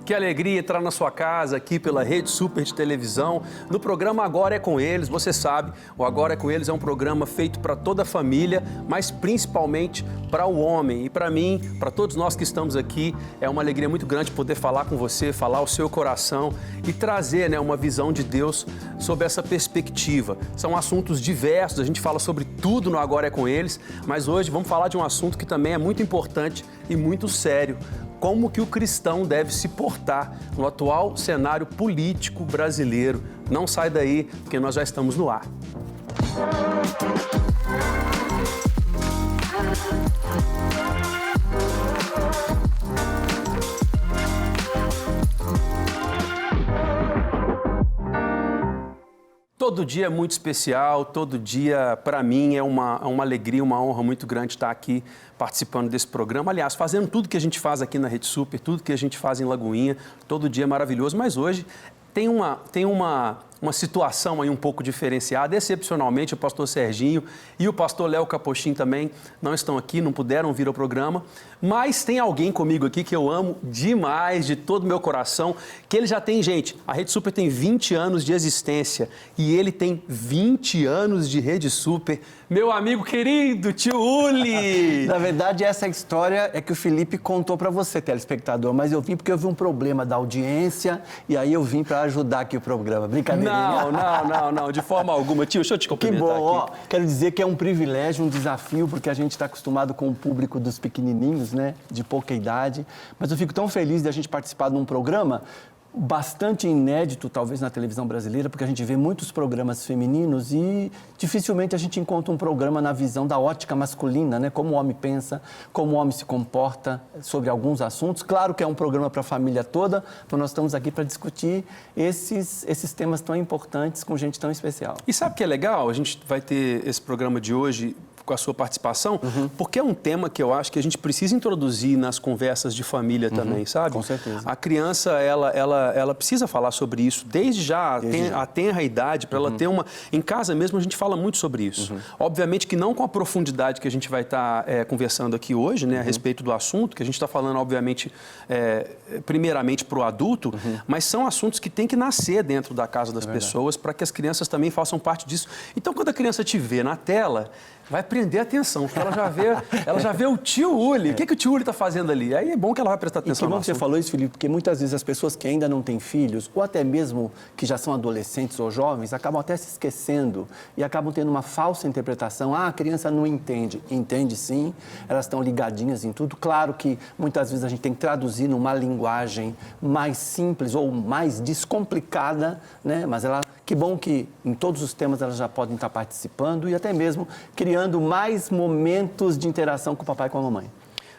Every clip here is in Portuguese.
Que alegria entrar na sua casa aqui pela Rede Super de televisão, no programa Agora é com Eles. Você sabe, o Agora é com Eles é um programa feito para toda a família, mas principalmente para o homem. E para mim, para todos nós que estamos aqui, é uma alegria muito grande poder falar com você, falar o seu coração e trazer, uma visão de Deus sobre essa perspectiva. São assuntos diversos, a gente fala sobre tudo no Agora é com Eles, mas hoje vamos falar de um assunto que também é muito importante e muito sério. Como que o cristão deve se portar no atual cenário político brasileiro. Não sai daí, porque nós já estamos no ar. Todo dia é muito especial, todo dia, para mim, é uma alegria, uma honra muito grande estar aqui participando desse programa. Aliás, fazendo tudo que a gente faz aqui na Rede Super, tudo que a gente faz em Lagoinha, todo dia é maravilhoso, mas hoje tem uma situação aí um pouco diferenciada. Excepcionalmente, o pastor Serginho e o pastor Léo Capochim também não estão aqui, não puderam vir ao programa, mas tem alguém comigo aqui que eu amo demais, de todo o meu coração, que ele já tem, gente, a Rede Super tem 20 anos de existência e ele tem 20 anos de Rede Super. Meu amigo querido, tio Uli! Na verdade, essa história é que o Felipe contou para você, telespectador, mas eu vim porque eu vi um problema da audiência e aí eu vim para ajudar aqui o programa. Brincadeira. Não, de forma alguma. Tio, deixa eu te cumprimentar aqui. Que bom, aqui. Quero dizer que é um privilégio, um desafio, porque a gente está acostumado com o público dos pequenininhos, de pouca idade, mas eu fico tão feliz de a gente participar de um programa bastante inédito, talvez, na televisão brasileira, porque a gente vê muitos programas femininos e dificilmente a gente encontra um programa na visão da ótica masculina, como o homem pensa, como o homem se comporta sobre alguns assuntos. Claro que é um programa para a família toda, mas nós estamos aqui para discutir esses temas tão importantes com gente tão especial. E sabe o que é legal? A gente vai ter esse programa de hoje com a sua participação, porque é um tema que eu acho que a gente precisa introduzir nas conversas de família também, sabe? Com certeza. A criança, ela precisa falar sobre isso, desde já, a tenra idade, para ela ter uma... Em casa mesmo, a gente fala muito sobre isso. Obviamente que não com a profundidade que a gente vai estar conversando aqui hoje, a respeito do assunto, que a gente está falando, obviamente, primeiramente para o adulto, mas são assuntos que têm que nascer dentro da casa das pessoas para que as crianças também façam parte disso. Então, quando a criança te vê na tela, vai prender atenção, porque ela já vê o tio Uli. O que o tio Uli está fazendo ali? Aí é bom que ela vai prestar atenção. E que bom que você falou isso, Felipe, porque muitas vezes as pessoas que ainda não têm filhos, ou até mesmo que já são adolescentes ou jovens, acabam até se esquecendo e acabam tendo uma falsa interpretação. A criança não entende. Entende sim, elas estão ligadinhas em tudo. Claro que muitas vezes a gente tem que traduzir numa linguagem mais simples ou mais descomplicada, mas que bom que em todos os temas elas já podem estar participando e até mesmo criando mais momentos de interação com o papai e com a mamãe.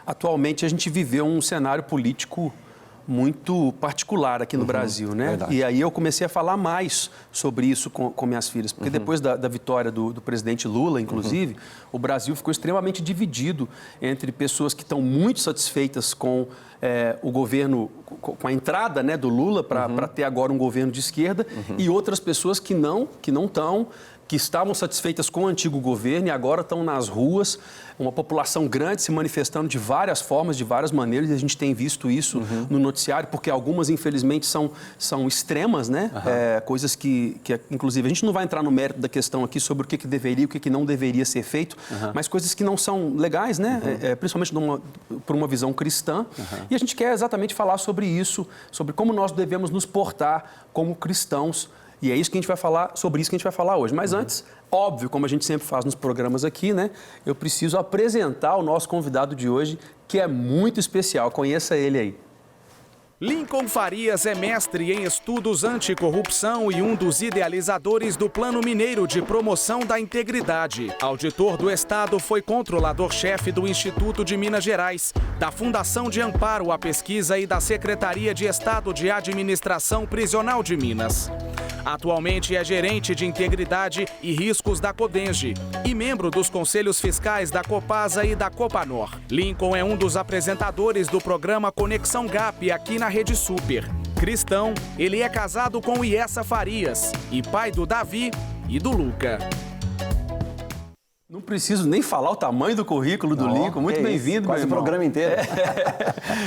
Atualmente a gente viveu um cenário político muito particular aqui no Brasil, Verdade. E aí eu comecei a falar mais sobre isso com minhas filhas, porque depois da vitória do presidente Lula, inclusive, o Brasil ficou extremamente dividido entre pessoas que estão muito satisfeitas com o governo, com a entrada do Lula para ter agora um governo de esquerda, e outras pessoas que não estão, que estavam satisfeitas com o antigo governo e agora estão nas ruas, uma população grande se manifestando de várias formas, de várias maneiras, e a gente tem visto isso no noticiário, porque algumas, infelizmente, são extremas, coisas que, inclusive, a gente não vai entrar no mérito da questão aqui sobre o que deveria e o que não deveria ser feito, mas coisas que não são legais, principalmente por uma visão cristã, e a gente quer exatamente falar sobre isso, sobre como nós devemos nos portar como cristãos. E é isso que a gente vai falar, sobre isso que a gente vai falar hoje. Mas antes, óbvio, como a gente sempre faz nos programas aqui, eu preciso apresentar o nosso convidado de hoje, que é muito especial. Conheça ele aí. Lincoln Farias é mestre em estudos anticorrupção e um dos idealizadores do Plano Mineiro de Promoção da Integridade. Auditor do Estado, foi controlador-chefe do Instituto de Minas Gerais, da Fundação de Amparo à Pesquisa e da Secretaria de Estado de Administração Prisional de Minas. Atualmente é gerente de integridade e riscos da Codenge e membro dos conselhos fiscais da Copasa e da Copanor. Lincoln é um dos apresentadores do programa Conexão GAP aqui na Rede Super. Cristão, ele é casado com Iessa Farias e pai do Davi e do Luca. preciso nem falar o tamanho do currículo do Lincoln. Muito bem-vindo, meu irmão. Quase o programa inteiro.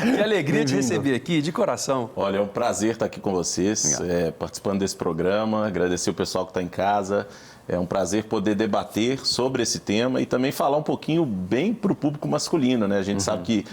Que alegria te receber aqui, de coração. Olha, é um prazer estar aqui com vocês, participando desse programa, agradecer o pessoal que está em casa. É um prazer poder debater sobre esse tema e também falar um pouquinho bem para o público masculino, né? A gente sabe que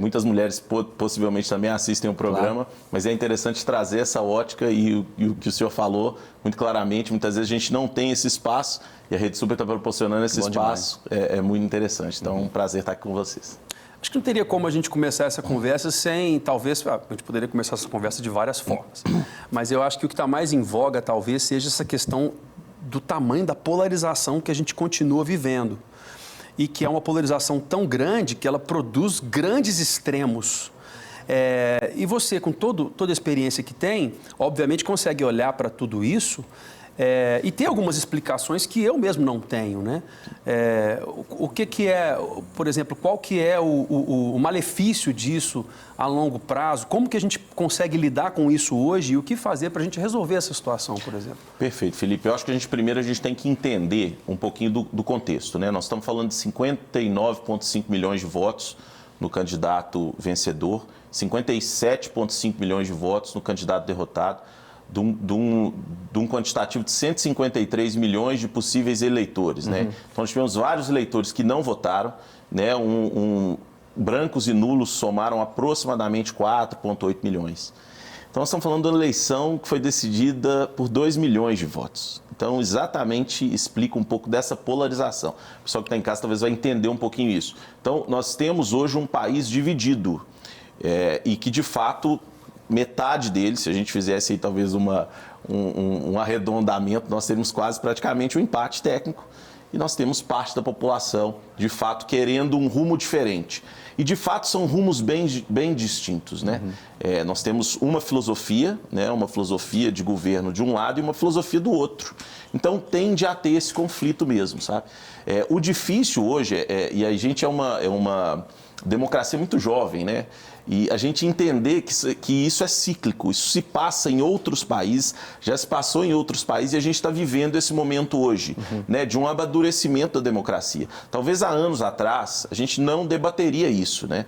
muitas mulheres possivelmente também assistem o programa, mas é interessante trazer essa ótica e o que o senhor falou muito claramente. Muitas vezes a gente não tem esse espaço e a Rede Super está proporcionando esse espaço. É muito interessante. Então, é um prazer estar aqui com vocês. Acho que não teria como a gente começar essa conversa sem, talvez, a gente poderia começar essa conversa de várias formas. Mas eu acho que o que está mais em voga, talvez, seja essa questão do tamanho da polarização que a gente continua vivendo. E que é uma polarização tão grande que ela produz grandes extremos. E você, com toda a experiência que tem, obviamente consegue olhar para tudo isso e tem algumas explicações que eu mesmo não tenho, né? O que é, por exemplo, qual que é o malefício disso a longo prazo? Como que a gente consegue lidar com isso hoje e o que fazer para a gente resolver essa situação, por exemplo? Perfeito, Felipe. Eu acho que primeiro a gente tem que entender um pouquinho do contexto, né? Nós estamos falando de 59,5 milhões de votos no candidato vencedor, 57,5 milhões de votos no candidato derrotado, de um quantitativo de 153 milhões de possíveis eleitores, né? Então, nós tivemos vários eleitores que não votaram, né? Brancos e nulos somaram aproximadamente 4,8 milhões. Então, nós estamos falando de uma eleição que foi decidida por 2 milhões de votos. Então, exatamente explica um pouco dessa polarização. O pessoal que está em casa talvez vai entender um pouquinho isso. Então, nós temos hoje um país dividido e que, de fato, metade dele, se a gente fizesse aí talvez um arredondamento, nós teríamos quase praticamente um empate técnico e nós temos parte da população, de fato, querendo um rumo diferente. E, de fato, são rumos bem distintos, né? Nós temos uma filosofia, né? Uma filosofia de governo de um lado e uma filosofia do outro. Então, tende a ter esse conflito mesmo, sabe? O difícil hoje, e a gente é uma democracia muito jovem, né? E a gente entender que isso é cíclico, isso se passa em outros países, já se passou em outros países e a gente está vivendo esse momento hoje, né, de um amadurecimento da democracia. Talvez há anos atrás a gente não debateria isso, né?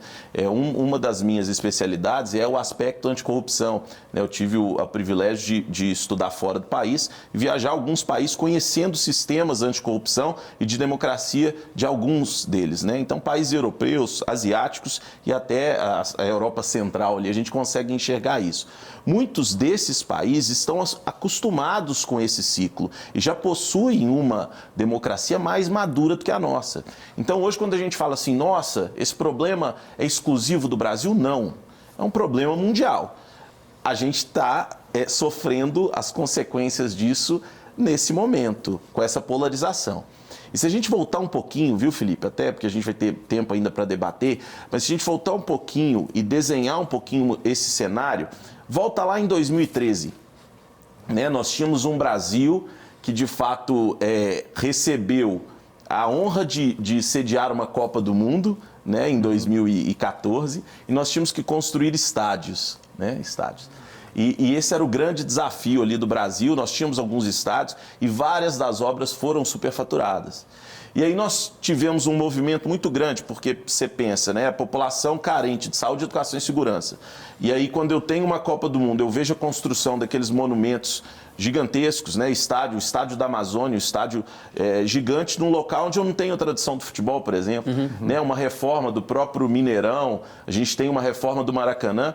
Uma das minhas especialidades é o aspecto anticorrupção, né? Eu tive o privilégio de estudar fora do país e viajar a alguns países conhecendo sistemas anticorrupção e de democracia de alguns deles, né? Então, países europeus, asiáticos e até a Europa Central, ali, a gente consegue enxergar isso. Muitos desses países estão acostumados com esse ciclo e já possuem uma democracia mais madura do que a nossa. Então, hoje, quando a gente fala assim, nossa, esse problema é exclusivo do Brasil, não. É um problema mundial. A gente está sofrendo as consequências disso nesse momento, com essa polarização. E se a gente voltar um pouquinho, viu, Felipe, até porque a gente vai ter tempo ainda para debater, mas se a gente voltar um pouquinho e desenhar um pouquinho esse cenário, volta lá em 2013. Né? Nós tínhamos um Brasil que, de fato, recebeu a honra de sediar uma Copa do Mundo, né, em 2014, e nós tínhamos que construir estádios, né, estádios. E esse era o grande desafio ali do Brasil. Nós tínhamos alguns estádios e várias das obras foram superfaturadas. E aí nós tivemos um movimento muito grande, porque você pensa, né, a população carente de saúde, educação e segurança. E aí quando eu tenho uma Copa do Mundo, eu vejo a construção daqueles monumentos gigantescos, né, o estádio da Amazônia, o estádio gigante num local onde eu não tenho tradição do futebol, por exemplo, né, uma reforma do próprio Mineirão, a gente tem uma reforma do Maracanã,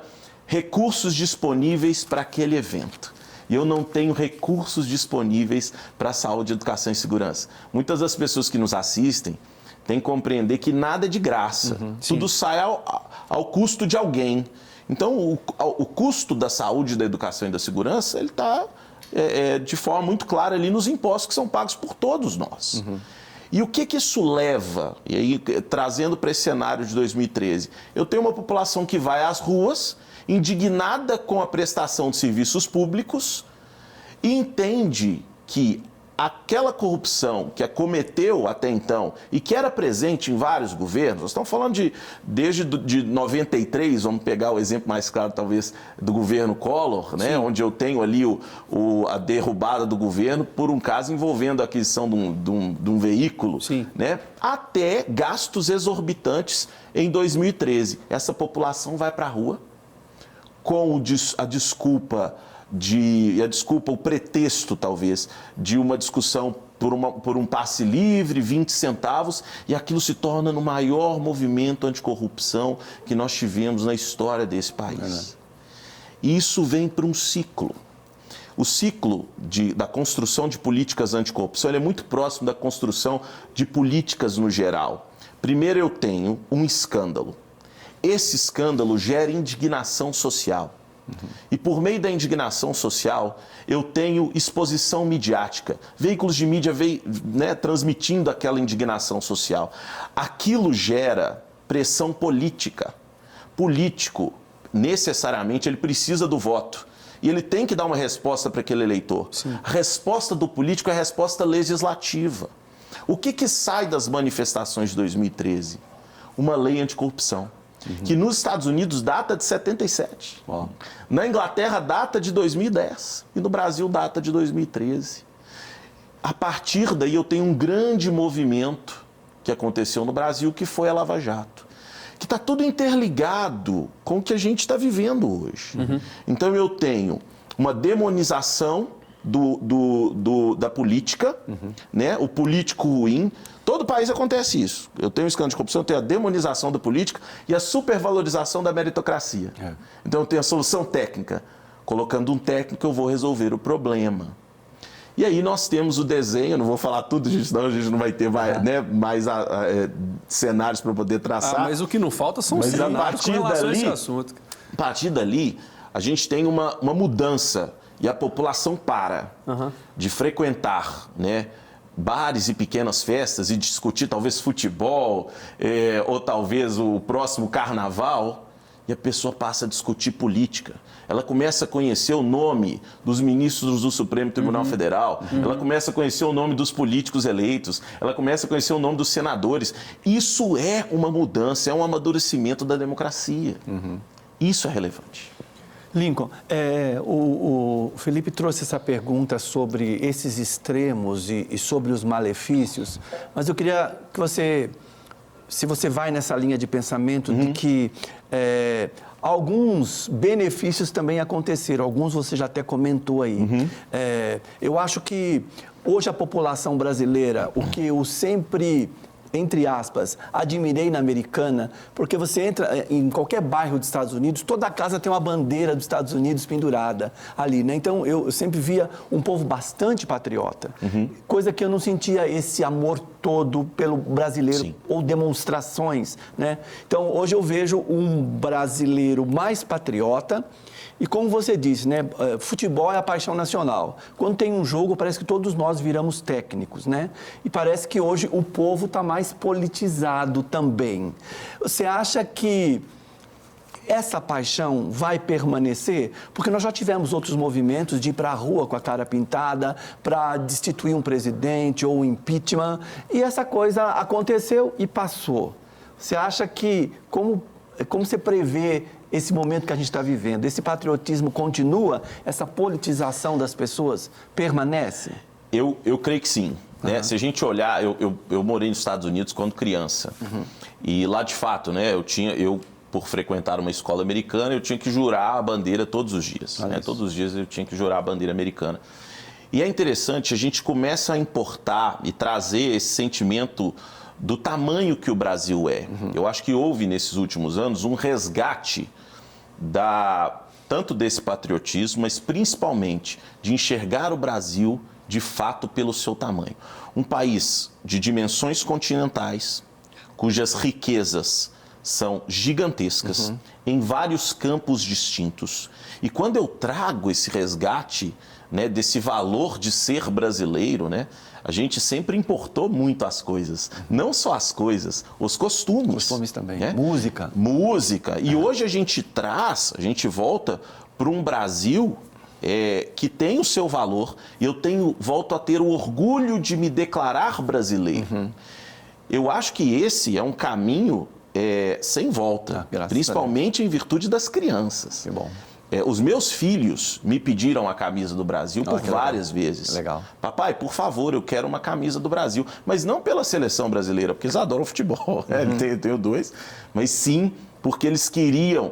recursos disponíveis para aquele evento. E eu não tenho recursos disponíveis para saúde, educação e segurança. Muitas das pessoas que nos assistem têm que compreender que nada é de graça. Tudo sai ao custo de alguém. Então, o custo da saúde, da educação e da segurança, ele está de forma muito clara ali nos impostos que são pagos por todos nós. E o que isso leva? E aí, trazendo para esse cenário de 2013, eu tenho uma população que vai às ruas indignada com a prestação de serviços públicos e entende que aquela corrupção que acometeu até então e que era presente em vários governos, nós estamos falando desde 93, vamos pegar o exemplo mais claro talvez do governo Collor, né, onde eu tenho ali a derrubada do governo por um caso envolvendo a aquisição de um veículo, né, até gastos exorbitantes em 2013. Essa população vai para a rua com a desculpa, o pretexto, talvez, de uma discussão por um passe livre, 20 centavos, e aquilo se torna no maior movimento anticorrupção que nós tivemos na história desse país. E isso vem para um ciclo. O ciclo da construção de políticas anticorrupção ele é muito próximo da construção de políticas no geral. Primeiro eu tenho um escândalo. Esse escândalo gera indignação social. E por meio da indignação social, eu tenho exposição midiática. Veículos de mídia transmitindo aquela indignação social. Aquilo gera pressão política. Político, necessariamente, ele precisa do voto. E ele tem que dar uma resposta para aquele eleitor. A resposta do político é a resposta legislativa. O que sai das manifestações de 2013? Uma lei anticorrupção. Que nos Estados Unidos data de 77. Na Inglaterra data de 2010 e no Brasil data de 2013. A partir daí eu tenho um grande movimento que aconteceu no Brasil, que foi a Lava Jato, que está tudo interligado com o que a gente está vivendo hoje. Então eu tenho uma demonização da política, né? O político ruim. Todo país acontece isso. Eu tenho um escândalo de corrupção, eu tenho a demonização da política e a supervalorização da meritocracia. Então eu tenho a solução técnica. Colocando um técnico eu vou resolver o problema. E aí nós temos o desenho, não vou falar tudo, senão a gente não vai ter mais cenários para poder traçar. Mas o que não falta são cenários com relação a esse assunto. A partir dali, a gente tem uma mudança e a população para de frequentar, né, bares e pequenas festas e discutir talvez futebol ou talvez o próximo carnaval, e a pessoa passa a discutir política. Ela começa a conhecer o nome dos ministros do Supremo Tribunal Federal, ela começa a conhecer o nome dos políticos eleitos, ela começa a conhecer o nome dos senadores. Isso é uma mudança, é um amadurecimento da democracia. Isso é relevante. Lincoln, o Felipe trouxe essa pergunta sobre esses extremos e sobre os malefícios, mas eu queria que você, se você vai nessa linha de pensamento de que alguns benefícios também aconteceram, alguns você já até comentou aí. Eu acho que hoje a população brasileira, o que eu sempre, entre aspas, admirei na Americana, porque você entra em qualquer bairro dos Estados Unidos, toda casa tem uma bandeira dos Estados Unidos pendurada ali, né? Então, eu sempre via um povo bastante patriota, coisa que eu não sentia esse amor todo pelo brasileiro, ou demonstrações, né? Então, hoje eu vejo um brasileiro mais patriota. E como você disse, né, futebol é a paixão nacional. Quando tem um jogo, parece que todos nós viramos técnicos, né? E parece que hoje o povo está mais politizado também. Você acha que essa paixão vai permanecer? Porque nós já tivemos outros movimentos de ir para a rua com a cara pintada para destituir um presidente ou um impeachment, e essa coisa aconteceu e passou. Você acha que, como você prevê esse momento que a gente está vivendo? Esse patriotismo continua? Essa politização das pessoas permanece? Eu creio que sim. Né? Se a gente olhar, eu morei nos Estados Unidos quando criança. E lá, de fato, né, por frequentar uma escola americana, eu tinha que jurar a bandeira todos os dias. Né? Todos os dias eu tinha que jurar a bandeira americana. E é interessante, a gente começa a importar e trazer esse sentimento do tamanho que o Brasil é. Eu acho que houve, nesses últimos anos, um resgate tanto desse patriotismo, mas principalmente de enxergar o Brasil, de fato, pelo seu tamanho. Um país de dimensões continentais, cujas riquezas são gigantescas, em vários campos distintos. E quando eu trago esse resgate, né, desse valor de ser brasileiro, né, a gente sempre importou muito as coisas. Não só as coisas, os costumes. Costumes também. Né? Música. Música. E hoje a gente volta para um Brasil que tem o seu valor, e eu volto a ter o orgulho de me declarar brasileiro. Eu acho que esse é um caminho sem volta, principalmente em virtude das crianças. Que bom. Os meus filhos me pediram a camisa do Brasil por várias vezes. Legal. Papai, por favor, eu quero uma camisa do Brasil. Mas não pela seleção brasileira, porque eles adoram futebol. Tenho dois. Mas sim porque eles queriam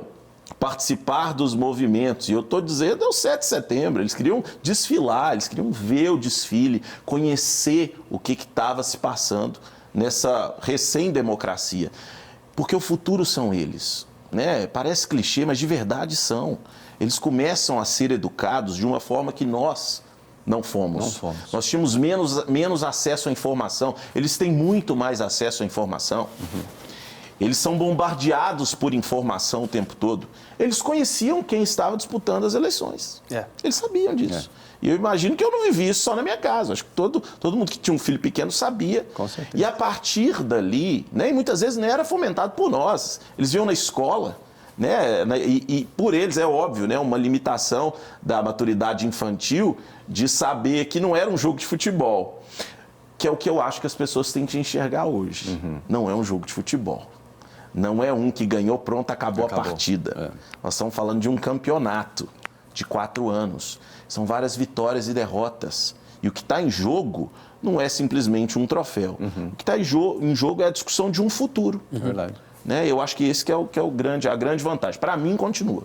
participar dos movimentos. E eu estou dizendo, é o 7 de setembro. Eles queriam desfilar, eles queriam ver o desfile, conhecer o que estava se passando nessa recém-democracia. Porque o futuro são eles. Né? Parece clichê, mas de verdade são. Eles começam a ser educados de uma forma que nós não fomos. Nós tínhamos menos acesso à informação. Eles têm muito mais acesso à informação. Eles são bombardeados por informação o tempo todo. Eles conheciam quem estava disputando as eleições. Eles sabiam disso. E eu imagino que eu não vivi isso só na minha casa. Acho que todo mundo que tinha um filho pequeno sabia. Com certeza. E a partir dali, né, e muitas vezes nem era fomentado por nós. Eles iam na escola, né, e por eles é óbvio, né, uma limitação da maturidade infantil de saber que não era um jogo de futebol, que é o que eu acho que as pessoas têm que enxergar hoje. Não é um jogo de futebol. Não é um que ganhou, pronto, acabou a partida. Nós estamos falando de um campeonato de 4 anos. São várias vitórias e derrotas. E o que está em jogo não é simplesmente um troféu. O que está em jogo é a discussão de um futuro. Verdade. Né? Eu acho que esse que é a grande vantagem. Para mim, continua.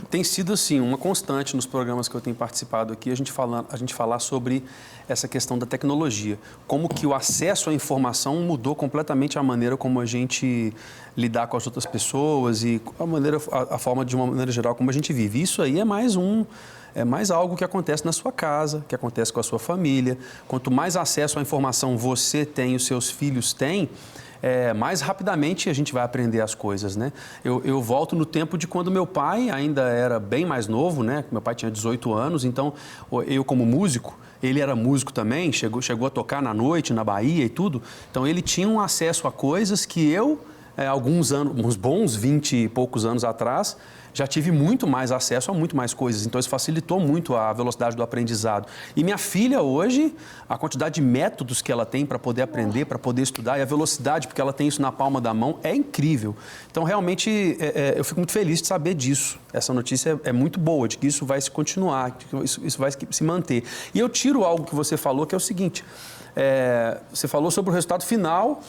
Tem sido, assim, uma constante nos programas que eu tenho participado aqui, a gente falar sobre essa questão da tecnologia. Como que o acesso à informação mudou completamente a maneira como a gente lidar com as outras pessoas e a forma, de uma maneira geral, como a gente vive. Isso aí é mais algo que acontece na sua casa, que acontece com a sua família. Quanto mais acesso à informação você tem e os seus filhos têm, mais rapidamente a gente vai aprender as coisas, né? Eu volto no tempo de quando meu pai ainda era bem mais novo, né? Meu pai tinha 18 anos, então eu como músico, ele era músico também, chegou a tocar na noite, na Bahia e tudo. Então ele tinha um acesso a coisas que eu, alguns anos, uns bons 20 e poucos anos atrás, já tive muito mais acesso a muito mais coisas. Então, isso facilitou muito a velocidade do aprendizado. E minha filha, hoje, a quantidade de métodos que ela tem para poder aprender, para poder estudar, e a velocidade, porque ela tem isso na palma da mão, é incrível. Então, realmente, eu fico muito feliz de saber disso. Essa notícia é muito boa, de que isso vai se continuar, de que isso vai se manter. E eu tiro algo que você falou, que é o seguinte, você falou sobre o resultado final,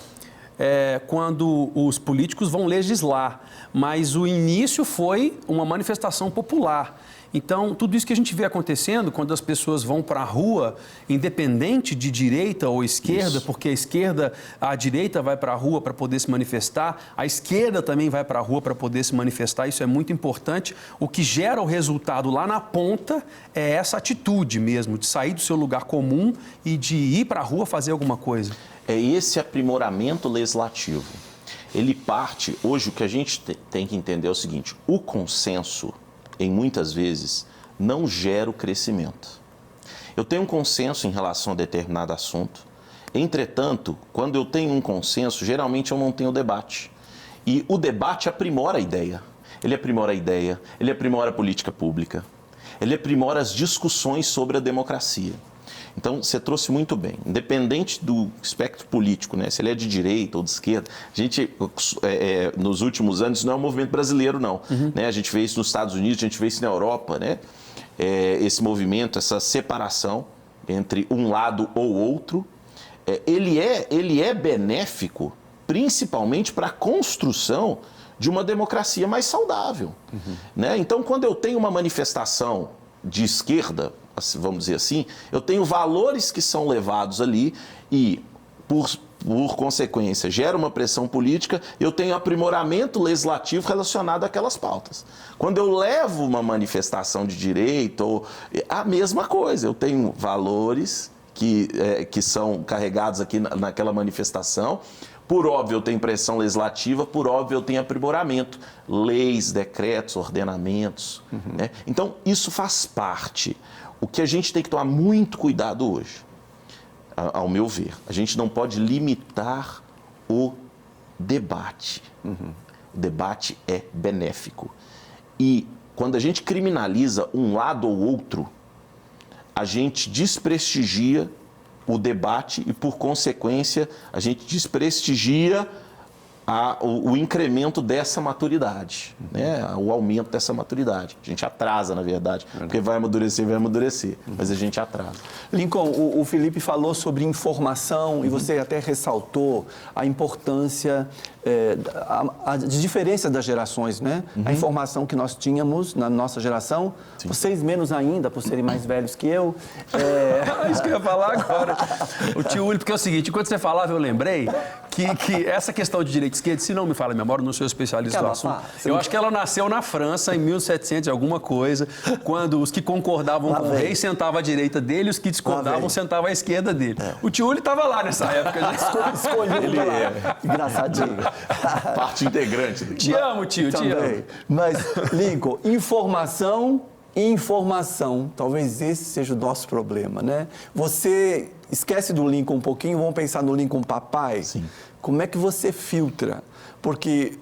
quando os políticos vão legislar, mas o início foi uma manifestação popular. Então, tudo isso que a gente vê acontecendo, quando as pessoas vão para a rua, independente de direita ou esquerda, porque a direita vai para a rua para poder se manifestar, a esquerda também vai para a rua para poder se manifestar, isso é muito importante. O que gera o resultado lá na ponta é essa atitude mesmo, de sair do seu lugar comum e de ir para a rua fazer alguma coisa. É esse aprimoramento legislativo. Ele parte, hoje o que a gente tem que entender é o seguinte, o consenso, em muitas vezes, não gera o crescimento. Eu tenho um consenso em relação a determinado assunto, entretanto, quando eu tenho um consenso, geralmente eu não tenho debate. E o debate aprimora a ideia. Ele aprimora a ideia, ele aprimora a política pública, ele aprimora as discussões sobre a democracia. Então, você trouxe muito bem, independente do espectro político, né? Se ele é de direita ou de esquerda, a gente, nos últimos anos, não é um movimento brasileiro, não. Né? A gente vê isso nos Estados Unidos, a gente vê isso na Europa, né? Esse movimento, essa separação entre um lado ou outro, ele é benéfico, principalmente para a construção de uma democracia mais saudável. Né? Então, quando eu tenho uma manifestação de esquerda, vamos dizer assim, eu tenho valores que são levados ali e, por consequência, gera uma pressão política, eu tenho aprimoramento legislativo relacionado àquelas pautas. Quando eu levo uma manifestação de direita, a mesma coisa, eu tenho valores que são carregados aqui naquela manifestação. Por óbvio, eu tenho pressão legislativa, por óbvio, eu tenho aprimoramento, leis, decretos, ordenamentos. Né? Então, isso faz parte. O que a gente tem que tomar muito cuidado hoje, ao meu ver, a gente não pode limitar o debate. O debate é benéfico. E quando a gente criminaliza um lado ou outro, a gente desprestigia o debate e, por consequência, a gente desprestigia o incremento dessa maturidade, né? O aumento dessa maturidade. A gente atrasa, na verdade, porque vai amadurecer, mas a gente atrasa. Lincoln, o Felipe falou sobre informação e você até ressaltou a importância, a diferença das gerações, né? A informação que nós tínhamos na nossa geração, vocês menos ainda, por serem mais velhos que eu. Isso que eu ia falar agora. O tio Uli, porque é o seguinte, enquanto você falava, eu lembrei que essa questão de direita e esquerda, se não me falha a memória, não sou especialista no assunto, eu acho que ela nasceu na França, em 1700 e alguma coisa, quando os que concordavam com o rei sentavam à direita dele e os que discordavam sentavam à esquerda dele. O tio Uli estava lá nessa época. Escolhido ele engraçadinho. Parte integrante. Te amo, tio, te amo. Mas, Lincoln, informação, talvez esse seja o nosso problema, né? Você esquece do Lincoln um pouquinho, vamos pensar no Lincoln papai. Sim. Como é que você filtra? Porque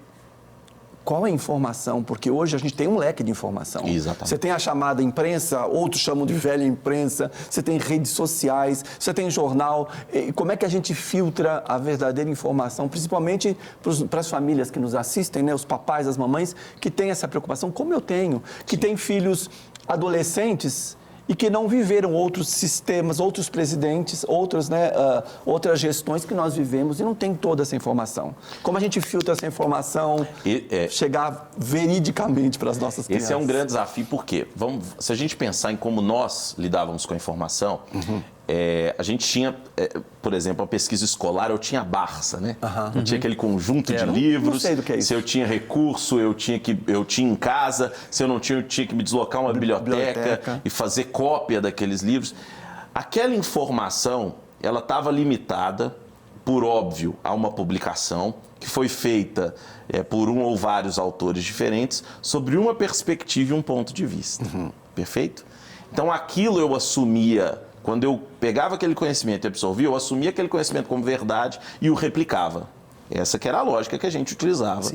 qual é a informação? Porque hoje a gente tem um leque de informação. Exatamente. Você tem a chamada imprensa, outros chamam de velha imprensa, você tem redes sociais, você tem jornal. E como é que a gente filtra a verdadeira informação, principalmente para as famílias que nos assistem, né? Os papais, as mamães, que têm essa preocupação, como eu tenho, que têm filhos adolescentes e que não viveram outros sistemas, outros presidentes, outras gestões que nós vivemos e não tem toda essa informação. Como a gente filtra essa informação, chegar veridicamente para as nossas crianças? Esse é um grande desafio, porque se a gente pensar em como nós lidávamos com a informação, a gente tinha, por exemplo, a pesquisa escolar, eu tinha a Barça, né? Eu tinha aquele conjunto de livros. Não sei do que é isso. Se eu tinha recurso, eu tinha em casa. Se eu não tinha, eu tinha que me deslocar a uma biblioteca e fazer cópia daqueles livros. Aquela informação, ela estava limitada, por óbvio, a uma publicação que foi feita por um ou vários autores diferentes sobre uma perspectiva e um ponto de vista. Perfeito? Então, aquilo eu assumia. Quando eu pegava aquele conhecimento e absorvia, eu assumia aquele conhecimento como verdade e o replicava. Essa que era a lógica que a gente utilizava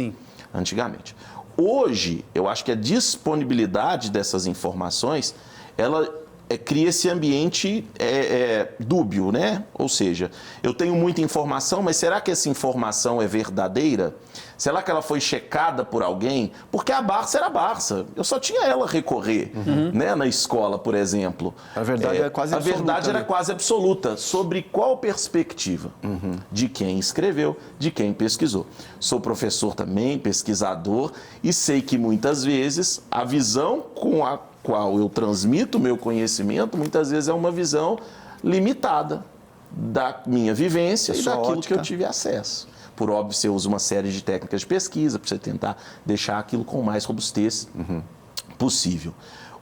antigamente. Hoje, eu acho que a disponibilidade dessas informações, ela cria esse ambiente dúbio, né? Ou seja, eu tenho muita informação, mas será que essa informação é verdadeira? Será que ela foi checada por alguém? Porque a Barça era a Barça. Eu só tinha ela a recorrer, né? Na escola, por exemplo. A verdade é quase absoluta. A verdade era quase absoluta. Sobre qual perspectiva? De quem escreveu, de quem pesquisou. Sou professor também, pesquisador, e sei que muitas vezes a visão com a qual eu transmito o meu conhecimento, muitas vezes é uma visão limitada da minha vivência e daquilo que eu tive acesso. Por óbvio, você usa uma série de técnicas de pesquisa para você tentar deixar aquilo com mais robustez possível.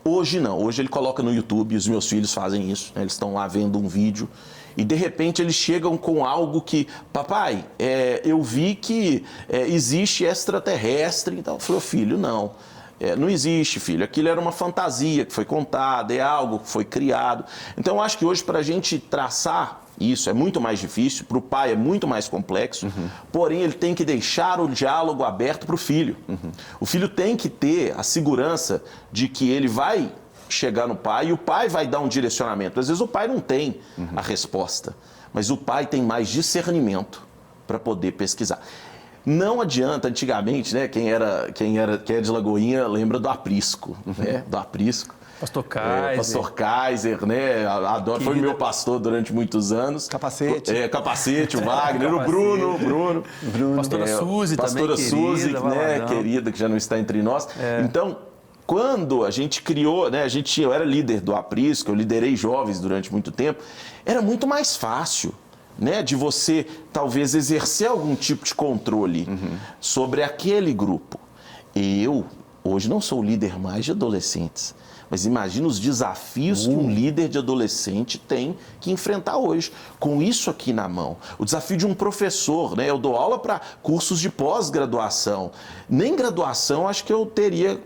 Hoje não, hoje ele coloca no YouTube, os meus filhos fazem isso, né? Eles estão lá vendo um vídeo e de repente eles chegam com algo que, papai, eu vi que existe extraterrestre, então eu falei, filho, não. Não existe, filho. Aquilo era uma fantasia que foi contada, é algo que foi criado. Então, eu acho que hoje, para a gente traçar isso, é muito mais difícil. Para o pai, é muito mais complexo. Porém, ele tem que deixar o diálogo aberto para o filho. O filho tem que ter a segurança de que ele vai chegar no pai e o pai vai dar um direcionamento. Às vezes, o pai não tem a resposta, mas o pai tem mais discernimento para poder pesquisar. Não adianta, antigamente, né? Quem é de Lagoinha lembra do aprisco, né? Do aprisco. Pastor Kaiser. Pastor Kaiser, né? Adoro, foi meu pastor durante muitos anos. Capacete. Capacete, o Wagner, o Bruno. Pastora Suzy também, Pastora Suzy, né? Querida, que já não está entre nós. Então, quando a gente criou, né? Eu era líder do aprisco, eu liderei jovens durante muito tempo, era muito mais fácil, né, de você talvez exercer algum tipo de controle sobre aquele grupo. Eu, hoje, não sou líder mais de adolescentes, mas imagina os desafios que um líder de adolescente tem que enfrentar hoje, com isso aqui na mão. O desafio de um professor, né? Eu dou aula para cursos de pós-graduação. Nem graduação acho que eu teria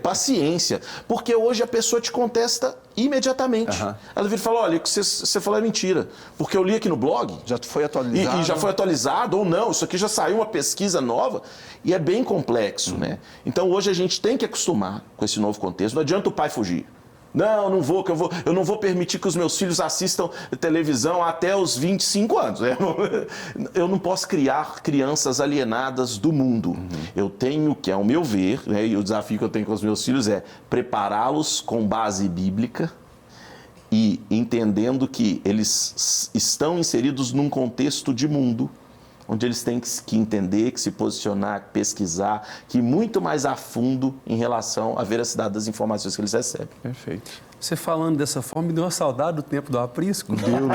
paciência, porque hoje a pessoa te contesta imediatamente. Ela vira e fala, olha, o que você falou é mentira, porque eu li aqui no blog. Já foi atualizado. E já foi atualizado, ou não, isso aqui já saiu uma pesquisa nova, e é bem complexo, né? Então hoje a gente tem que acostumar com esse novo contexto, não adianta o pai fugir. Não, eu não vou permitir que os meus filhos assistam televisão até os 25 anos. Né? Eu não posso criar crianças alienadas do mundo. Eu tenho que, ao meu ver, né, e o desafio que eu tenho com os meus filhos é prepará-los com base bíblica e entendendo que eles estão inseridos num contexto de mundo, onde eles têm que entender, que se posicionar, pesquisar, que ir muito mais a fundo em relação à veracidade das informações que eles recebem. Perfeito. Você falando dessa forma, me deu uma saudade do tempo do aprisco. Deu.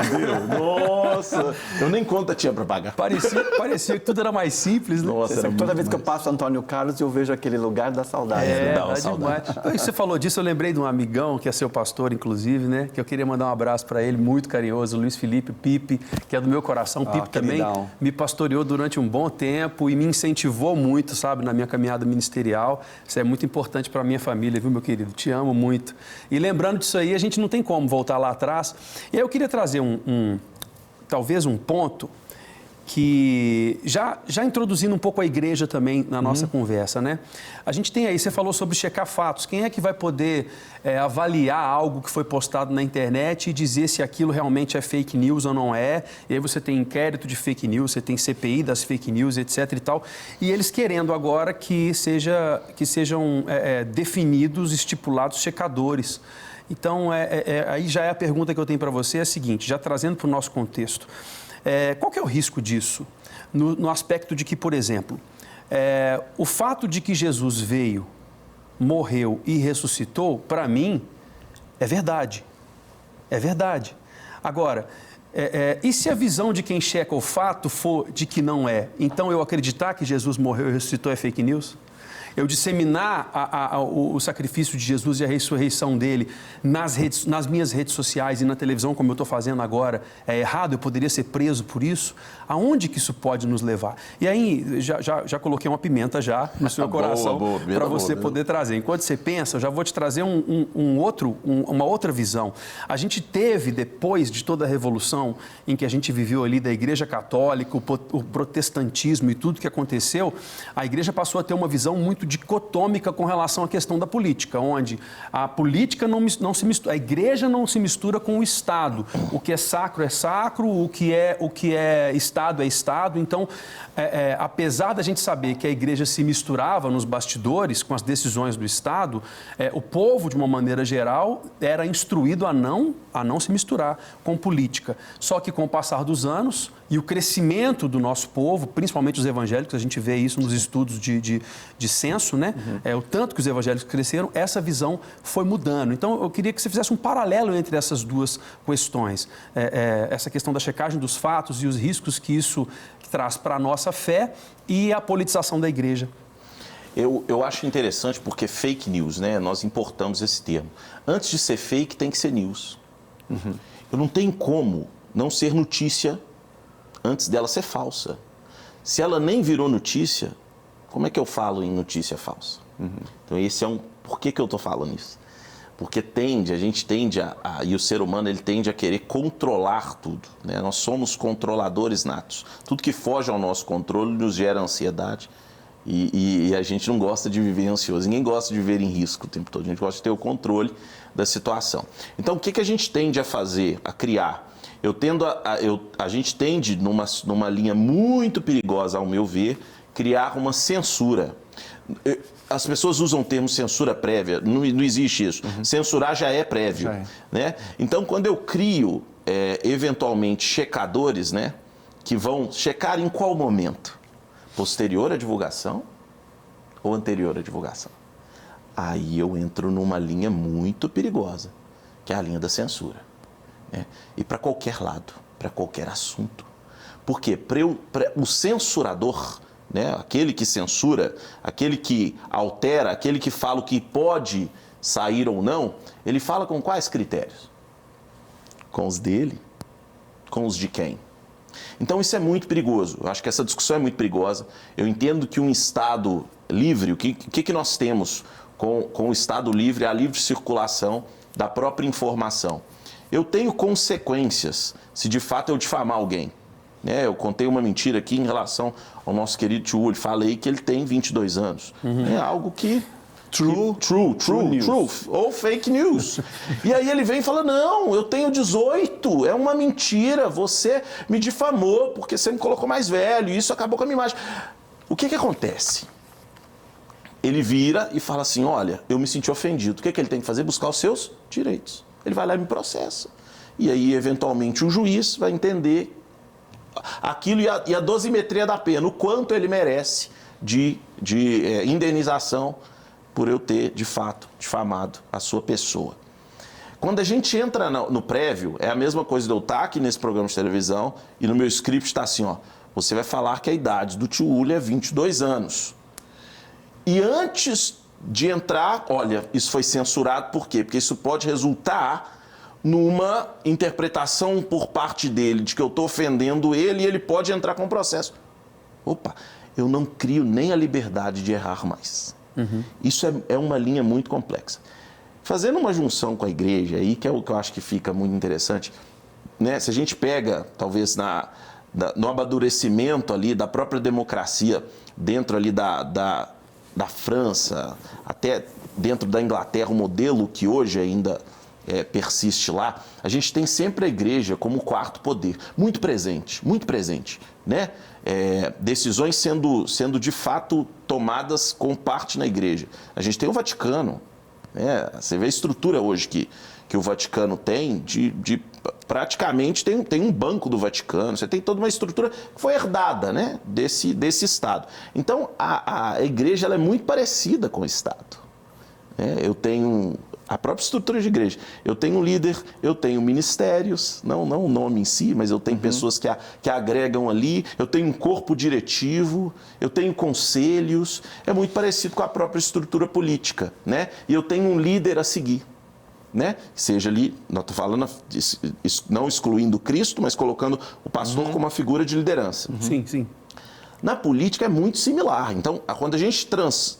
Nossa, eu nem conta tinha para pagar. Parecia que tudo era mais simples, né? Nossa, era Toda muito vez que eu mais. passo Antônio Carlos, eu vejo aquele lugar da saudade. dá uma Dá saudade. demais. Você falou disso, eu lembrei de um amigão, que é seu pastor, inclusive, né? Que eu queria mandar um abraço para ele, muito carinhoso, Luiz Felipe Pipe, que é do meu coração. Pipe também queridão. me pastoreou durante um bom tempo e me incentivou muito, sabe, na minha caminhada ministerial. Isso é muito importante para a minha família, viu, meu querido? Te amo muito. E lembrando disso aí, a gente não tem como voltar lá atrás. E aí eu queria trazer talvez um ponto que já introduzindo um pouco a igreja também na nossa conversa, né? A gente tem aí, você falou sobre checar fatos. Quem é que vai poder avaliar algo que foi postado na internet e dizer se aquilo realmente é fake news ou não é? E aí você tem inquérito de fake news, você tem CPI das fake news, etc e tal. E eles querendo agora que sejam definidos, estipulados checadores. Então, aí já é a pergunta que eu tenho para você, é a seguinte, já trazendo para o nosso contexto. Qual que é o risco disso? No aspecto de que, por exemplo, o fato de que Jesus veio, morreu e ressuscitou, para mim, é verdade. É verdade. Agora, e se a visão de quem checa o fato for de que não é? Então, eu acreditar que Jesus morreu e ressuscitou é fake news? Eu disseminar o sacrifício de Jesus e a ressurreição dele nas minhas redes sociais e na televisão, como eu estou fazendo agora, é errado? Eu poderia ser preso por isso? Aonde que isso pode nos levar? E aí, já coloquei uma pimenta já no seu coração para você poder trazer. Enquanto você pensa, eu já vou te trazer uma outra visão. A gente teve, depois de toda a revolução em que a gente viveu ali da Igreja Católica, o protestantismo e tudo que aconteceu, a Igreja passou a ter uma visão muito dicotômica com relação à questão da política, onde a política não se mistura, a igreja não se mistura com o Estado. O que é sacro, o que é Estado é Estado. Então, apesar da gente saber que a igreja se misturava nos bastidores com as decisões do Estado, o povo, de uma maneira geral, era instruído a não se misturar com política. Só que com o passar dos anos e o crescimento do nosso povo, principalmente os evangélicos, a gente vê isso nos estudos de censo, né? O tanto que os evangélicos cresceram, essa visão foi mudando. Então, eu queria que você fizesse um paralelo entre essas duas questões. Essa questão da checagem dos fatos e os riscos que isso traz para a nossa fé e a politização da igreja. Eu acho interessante porque fake news, né? Nós importamos esse termo. Antes de ser fake, tem que ser news. Eu não tenho como não ser notícia antes dela ser falsa. Se ela nem virou notícia, como é que eu falo em notícia falsa? Então, esse é Por que eu estou falando isso? Porque a gente tende e o ser humano ele tende a querer controlar tudo, né? Nós somos controladores natos. Tudo que foge ao nosso controle nos gera ansiedade e a gente não gosta de viver ansioso. Ninguém gosta de viver em risco o tempo todo. A gente gosta de ter o controle da situação. Então, o que a gente tende a fazer, a criar? A gente tende, numa linha muito perigosa, ao meu ver, criar uma censura. As pessoas usam o termo censura prévia, não existe isso. Censurar já é prévio. Né? Então, quando eu crio, eventualmente, checadores, né, que vão checar em qual momento? Posterior à divulgação ou anterior à divulgação? Aí eu entro numa linha muito perigosa, que é a linha da censura. Né? E para qualquer lado, para qualquer assunto. Porque o censurador, né, aquele que censura, aquele que altera, aquele que fala o que pode sair ou não, ele fala com quais critérios? Com os dele? Com os de quem? Então isso é muito perigoso. Eu acho que essa discussão é muito perigosa. Eu entendo que um Estado livre, o que nós temos com o Estado livre? A livre circulação da própria informação. Eu tenho consequências se de fato eu difamar alguém. Eu contei uma mentira aqui em relação ao nosso querido tio Uli. Falei que ele tem 22 anos. É algo que Truth ou fake news. E aí ele vem e fala, não, eu tenho 18, é uma mentira, você me difamou porque você me colocou mais velho, e isso acabou com a minha imagem. O que acontece? Ele vira e fala assim, olha, eu me senti ofendido. O que ele tem que fazer? Buscar os seus direitos. Ele vai lá e me processa. E aí, eventualmente, o juiz vai entender aquilo e a dosimetria da pena, o quanto ele merece de indenização por eu ter, de fato, difamado a sua pessoa. Quando a gente entra no prévio, é a mesma coisa de eu estar aqui nesse programa de televisão e no meu script está assim, ó, você vai falar que a idade do tio Uli é 22 anos. E antes de entrar, olha, isso foi censurado, por quê? Porque isso pode resultar numa interpretação por parte dele, de que eu estou ofendendo ele e ele pode entrar com o processo. Opa, eu não crio nem a liberdade de errar mais. Isso é uma linha muito complexa. Fazendo uma junção com a igreja aí, que é o que eu acho que fica muito interessante, né? Se a gente pega, talvez, no amadurecimento ali da própria democracia, dentro ali da França, até dentro da Inglaterra, o modelo que hoje ainda persiste lá, a gente tem sempre a igreja como quarto poder, muito presente, né? Decisões sendo de fato tomadas com parte na igreja. A gente tem o Vaticano, né? Você vê a estrutura hoje que o Vaticano tem, praticamente tem um banco do Vaticano, você tem toda uma estrutura que foi herdada, né? desse Estado. Então, a igreja ela é muito parecida com o Estado. Eu tenho a própria estrutura de igreja. Eu tenho um líder, eu tenho ministérios, não o nome em si, mas eu tenho pessoas que agregam ali, eu tenho um corpo diretivo, eu tenho conselhos, é muito parecido com a própria estrutura política, né? E eu tenho um líder a seguir, né? Seja ali, não estou falando, não excluindo Cristo, mas colocando o pastor como uma figura de liderança. Sim, sim. Na política é muito similar. Então, quando a gente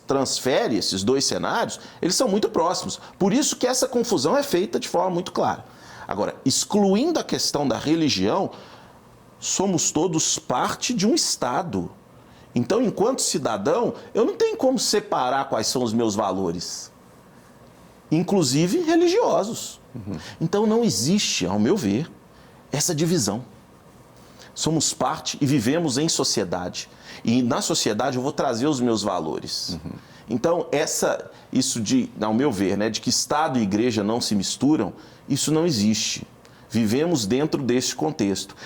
transfere esses dois cenários, eles são muito próximos. Por isso que essa confusão é feita de forma muito clara. Agora, excluindo a questão da religião, somos todos parte de um Estado. Então, enquanto cidadão, eu não tenho como separar quais são os meus valores, inclusive religiosos. Então, não existe, ao meu ver, essa divisão. Somos parte e vivemos em sociedade. E na sociedade eu vou trazer os meus valores. Então, isso ao meu ver, né, de que Estado e igreja não se misturam, isso não existe. Vivemos dentro desse contexto.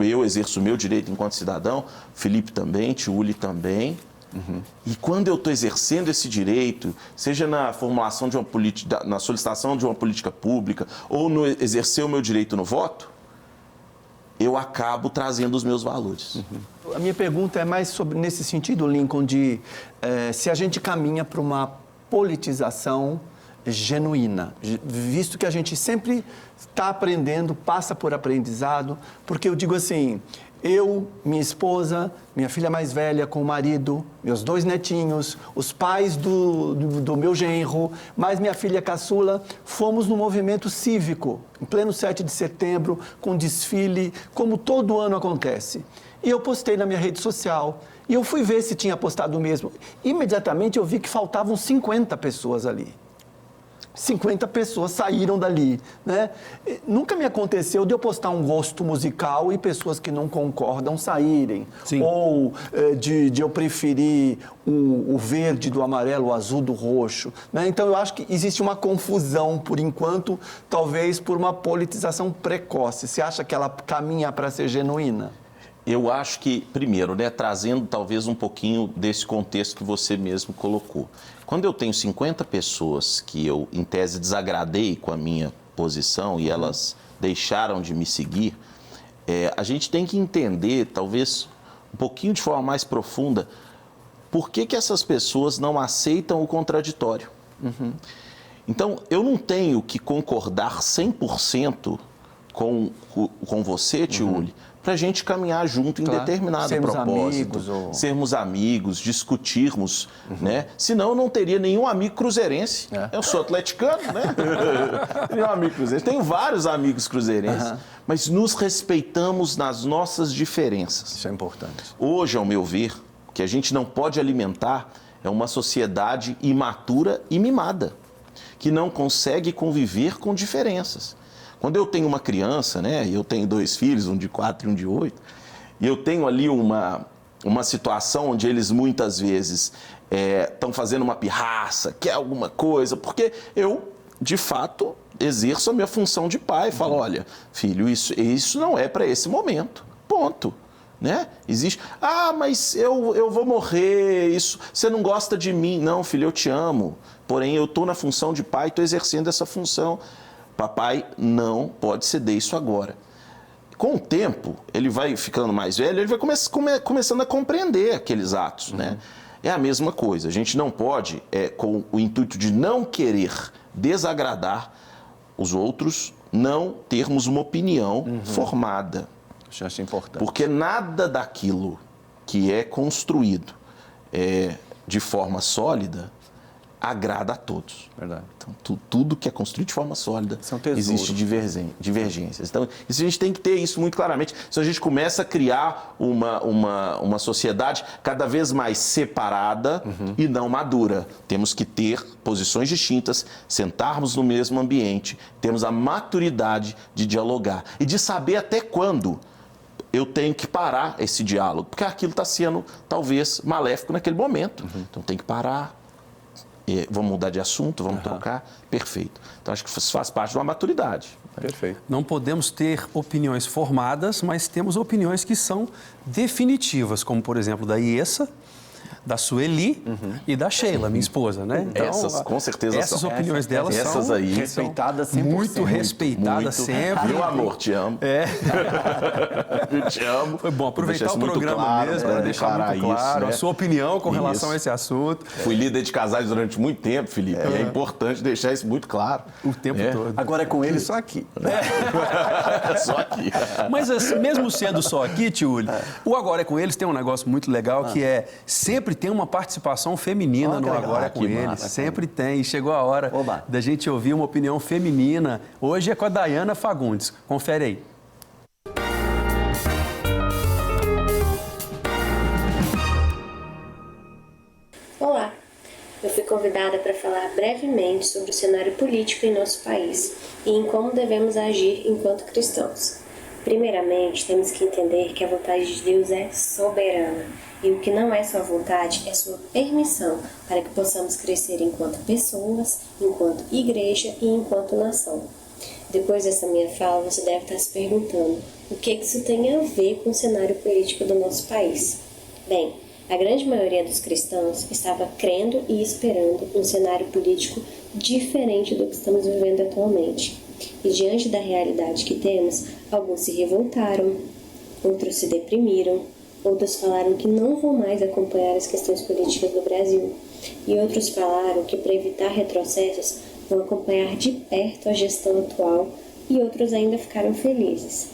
Eu exerço o meu direito enquanto cidadão, Felipe também, tio Uli também. E quando eu estou exercendo esse direito, seja na formulação de uma política, na solicitação de uma política pública, ou no exercer o meu direito no voto, eu acabo trazendo os meus valores. A minha pergunta é mais nesse sentido, Lincoln, de se a gente caminha para uma politização genuína, visto que a gente sempre está aprendendo, passa por aprendizado, porque eu digo assim, eu, minha esposa, minha filha mais velha com o marido, meus 2 netinhos, os pais do meu genro, mais minha filha caçula, fomos no movimento cívico, em pleno 7 de setembro, com desfile, como todo ano acontece. E eu postei na minha rede social, e eu fui ver se tinha postado o mesmo. Imediatamente eu vi que faltavam 50 pessoas ali. 50 pessoas saíram dali, né? Nunca me aconteceu de eu postar um gosto musical e pessoas que não concordam saírem. Sim. Ou de eu preferir o verde do amarelo, o azul do roxo, né? Então, eu acho que existe uma confusão, por enquanto, talvez por uma politização precoce. Você acha que ela caminha para ser genuína? Eu acho que, primeiro, né, trazendo talvez um pouquinho desse contexto que você mesmo colocou. Quando eu tenho 50 pessoas que eu, em tese, desagradei com a minha posição e elas deixaram de me seguir, a gente tem que entender, talvez um pouquinho de forma mais profunda, por que essas pessoas não aceitam o contraditório. Então, eu não tenho que concordar 100% com você, tio Uli, para a gente caminhar junto em determinado propósito. Sermos amigos, discutirmos, né? Senão eu não teria nenhum amigo cruzeirense. Eu sou atleticano, né? Nenhum amigo cruzeirense. Tenho vários amigos cruzeirenses, mas nos respeitamos nas nossas diferenças. Isso é importante. Hoje, ao meu ver, o que a gente não pode alimentar é uma sociedade imatura e mimada, que não consegue conviver com diferenças. Quando eu tenho uma criança, né, eu tenho 2 filhos, um de 4 e um de 8, e eu tenho ali uma situação onde eles muitas vezes estão fazendo uma pirraça, quer alguma coisa, porque eu, de fato, exerço a minha função de pai, falo, olha, filho, isso não é para esse momento, ponto. Né? Existe, mas eu vou morrer, isso, você não gosta de mim. Não, filho, eu te amo, porém eu estou na função de pai, estou exercendo essa função. Papai não pode ceder isso agora. Com o tempo, ele vai ficando mais velho, ele vai começando a compreender aqueles atos. Né? É a mesma coisa, a gente não pode, com o intuito de não querer desagradar os outros, não termos uma opinião formada. Acho importante. Porque nada daquilo que é construído de forma sólida agrada a todos. Verdade. Então, tudo que é construído de forma sólida, existe divergências. Então, a gente tem que ter isso muito claramente. Se a gente começa a criar uma sociedade cada vez mais separada e não madura, temos que ter posições distintas, sentarmos no mesmo ambiente, temos a maturidade de dialogar e de saber até quando eu tenho que parar esse diálogo, porque aquilo está sendo, talvez, maléfico naquele momento. Então, tem que parar, vamos mudar de assunto, vamos trocar, perfeito. Então, acho que isso faz parte de uma maturidade. Perfeito. Não podemos ter opiniões formadas, mas temos opiniões que são definitivas, como, por exemplo, da Iessa, da Sueli e da Sheila, minha esposa, né? Então, essas, com certeza, essas opiniões delas essas são aí respeitadas 100%. muito respeitadas sempre. Meu amor, te amo. Eu te amo. Foi bom aproveitar o muito programa claro, mesmo para deixar muito claro né? a sua opinião com relação a esse assunto. Fui líder de casais durante muito tempo, Felipe, e é importante deixar isso muito claro. O tempo todo. Agora é com ele só aqui. Só aqui. Mas assim, mesmo sendo só aqui, Tiúlio, o Agora é com Eles tem um negócio muito legal que é sempre tem uma participação feminina no Agora é com Eles. Sempre tem. E chegou a hora da gente ouvir uma opinião feminina. Hoje é com a Dayana Fagundes. Confere aí. Olá, eu fui convidada para falar brevemente sobre o cenário político em nosso país e em como devemos agir enquanto cristãos. Primeiramente, temos que entender que a vontade de Deus é soberana e o que não é sua vontade é sua permissão para que possamos crescer enquanto pessoas, enquanto igreja e enquanto nação. Depois dessa minha fala, você deve estar se perguntando o que isso tem a ver com o cenário político do nosso país. Bem, a grande maioria dos cristãos estava crendo e esperando um cenário político diferente do que estamos vivendo atualmente. E diante da realidade que temos, alguns se revoltaram, outros se deprimiram, outros falaram que não vão mais acompanhar as questões políticas do Brasil, e outros falaram que para evitar retrocessos vão acompanhar de perto a gestão atual, e outros ainda ficaram felizes.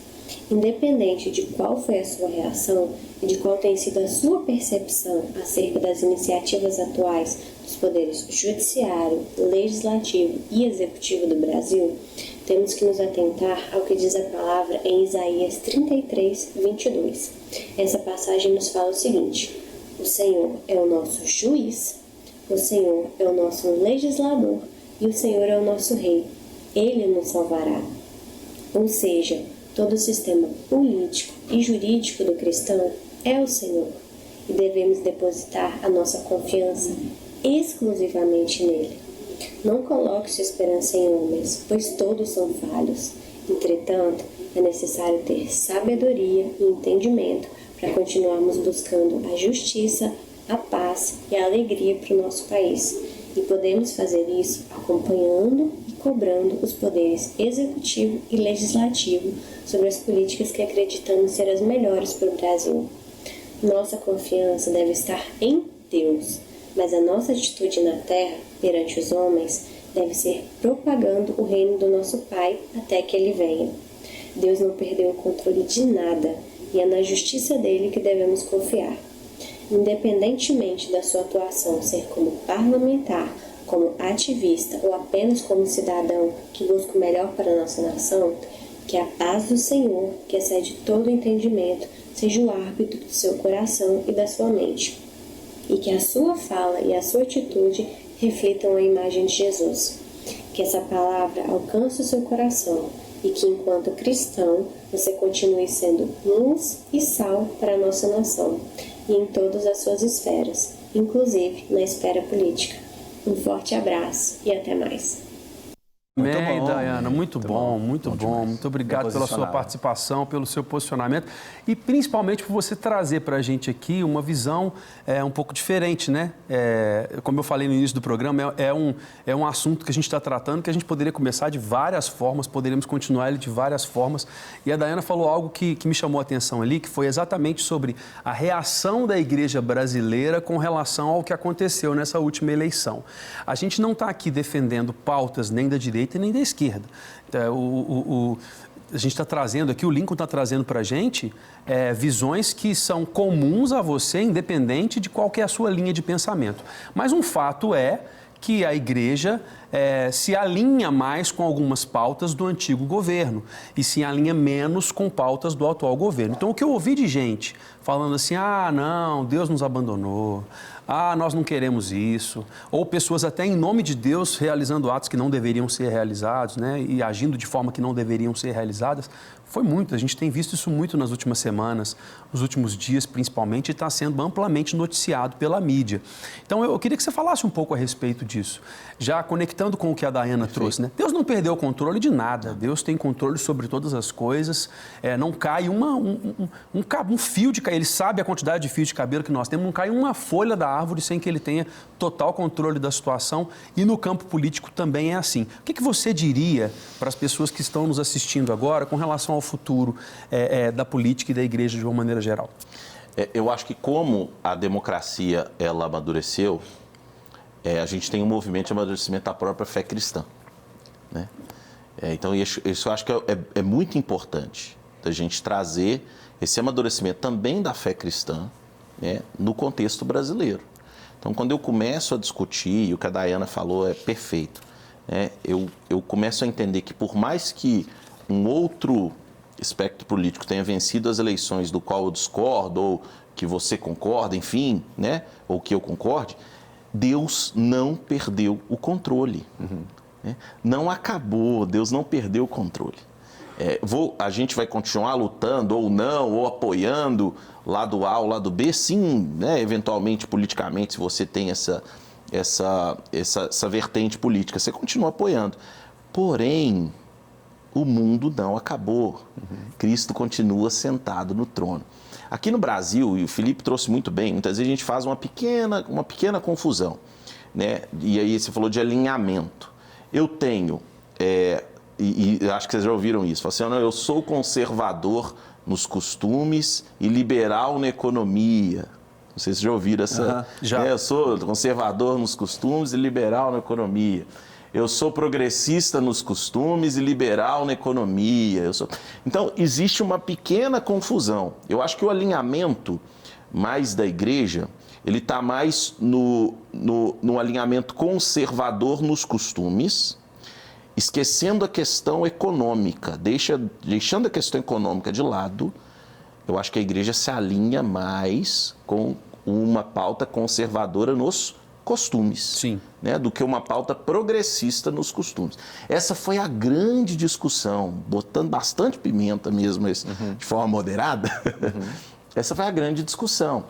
Independente de qual foi a sua reação e de qual tem sido a sua percepção acerca das iniciativas atuais dos poderes judiciário, legislativo e executivo do Brasil, temos que nos atentar ao que diz a palavra em Isaías 33, 22. Essa passagem nos fala o seguinte: o Senhor é o nosso juiz, o Senhor é o nosso legislador e o Senhor é o nosso rei. Ele nos salvará. Ou seja, todo o sistema político e jurídico do cristão é o Senhor e devemos depositar a nossa confiança exclusivamente nele. Não coloque sua esperança em homens, pois todos são falhos. Entretanto, é necessário ter sabedoria e entendimento para continuarmos buscando a justiça, a paz e a alegria para o nosso país. E podemos fazer isso acompanhando e cobrando os poderes executivo e legislativo sobre as políticas que acreditamos ser as melhores para o Brasil. Nossa confiança deve estar em Deus, mas a nossa atitude na terra, perante os homens, deve ser propagando o reino do nosso Pai até que Ele venha. Deus não perdeu o controle de nada e é na justiça dele que devemos confiar. Independentemente da sua atuação ser como parlamentar, como ativista ou apenas como cidadão que busca o melhor para a nossa nação, que a paz do Senhor, que excede todo entendimento, seja o árbitro do seu coração e da sua mente. e que a sua fala e a sua atitude reflitam a imagem de Jesus. Que essa palavra alcance o seu coração e que, enquanto cristão, você continue sendo luz e sal para a nossa nação e em todas as suas esferas, inclusive na esfera política. Um forte abraço e até mais. Bem, Dayana, muito bom. Muito obrigado pela sua participação, pelo seu posicionamento e principalmente por você trazer para a gente aqui uma visão um pouco diferente, né? Como eu falei no início do programa, é um assunto que a gente está tratando, que a gente poderia começar de várias formas, poderíamos continuar ele de várias formas. E a Dayana falou algo que me chamou a atenção ali, que foi exatamente sobre a reação da igreja brasileira com relação ao que aconteceu nessa última eleição. A gente não está aqui defendendo pautas nem da direita e nem da esquerda. A gente está trazendo aqui, o Lincoln está trazendo para a gente visões que são comuns a você, independente de qual que é a sua linha de pensamento. Mas um fato é que a igreja se alinha mais com algumas pautas do antigo governo e se alinha menos com pautas do atual governo. Então, o que eu ouvi de gente falando assim, não, Deus nos abandonou, nós não queremos isso, ou pessoas até em nome de Deus realizando atos que não deveriam ser realizados, né, e agindo de forma que não deveriam ser realizadas, foi muito. A gente tem visto isso muito nas últimas semanas, nos últimos dias principalmente, e está sendo amplamente noticiado pela mídia. Então, eu queria que você falasse um pouco a respeito disso, já conectando com o que a Dayana trouxe, né? Deus não perdeu o controle de nada, Deus tem controle sobre todas as coisas, não cai um fio de cabelo, ele sabe a quantidade de fios de cabelo que nós temos, não cai uma folha da árvore sem que ele tenha total controle da situação, e no campo político também é assim. O que você diria para as pessoas que estão nos assistindo agora com relação ao futuro da política e da igreja de uma maneira geral? Eu acho que como a democracia ela amadureceu, a gente tem um movimento de amadurecimento da própria fé cristã, né? Então, isso eu acho que é muito importante da gente trazer esse amadurecimento também da fé cristã, né, no contexto brasileiro. Então, quando eu começo a discutir, e o que a Dayana falou é perfeito, né, eu começo a entender que por mais que um outro espectro político tenha vencido as eleições do qual eu discordo, ou que você concorda, enfim, né, ou que eu concorde, Deus não perdeu o controle. Né? Não acabou, Deus não perdeu o controle. A gente vai continuar lutando ou não, ou apoiando lado A ou lado B, sim, né, eventualmente, politicamente, se você tem essa vertente política, você continua apoiando. Porém, o mundo não acabou. Cristo continua sentado no trono. Aqui no Brasil, e o Felipe trouxe muito bem, muitas vezes a gente faz uma pequena confusão, né? E aí você falou de alinhamento. Eu tenho, e acho que vocês já ouviram isso, falo assim, não, eu sou conservador nos costumes e liberal na economia. Não sei se vocês já ouviram essa... Já. Eu sou conservador nos costumes e liberal na economia. Eu sou progressista nos costumes e liberal na economia. Então, existe uma pequena confusão. Eu acho que o alinhamento mais da igreja, ele está mais no alinhamento conservador nos costumes, esquecendo a questão econômica, deixando a questão econômica de lado. Eu acho que a igreja se alinha mais com uma pauta conservadora nos costumes, sim, né, do que uma pauta progressista nos costumes. Essa foi a grande discussão, botando bastante pimenta mesmo, de forma moderada. Essa foi a grande discussão.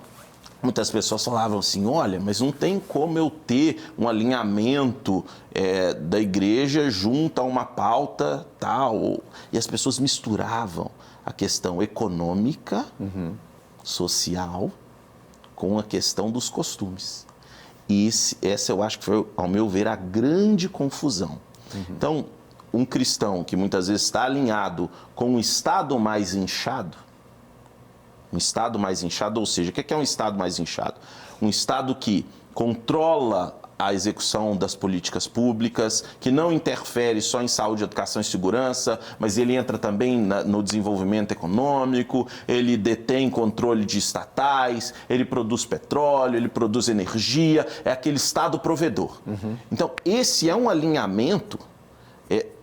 Muitas pessoas falavam assim, olha, mas não tem como eu ter um alinhamento da igreja junto a uma pauta tal. E as pessoas misturavam a questão econômica, social, com a questão dos costumes. E essa eu acho que foi, ao meu ver, a grande confusão. Então, um cristão que muitas vezes está alinhado com um estado mais inchado, ou seja, o que é um estado mais inchado? Um estado que controla a execução das políticas públicas, que não interfere só em saúde, educação e segurança, mas ele entra também no desenvolvimento econômico, ele detém controle de estatais, ele produz petróleo, ele produz energia, é aquele Estado provedor. Então, esse é um alinhamento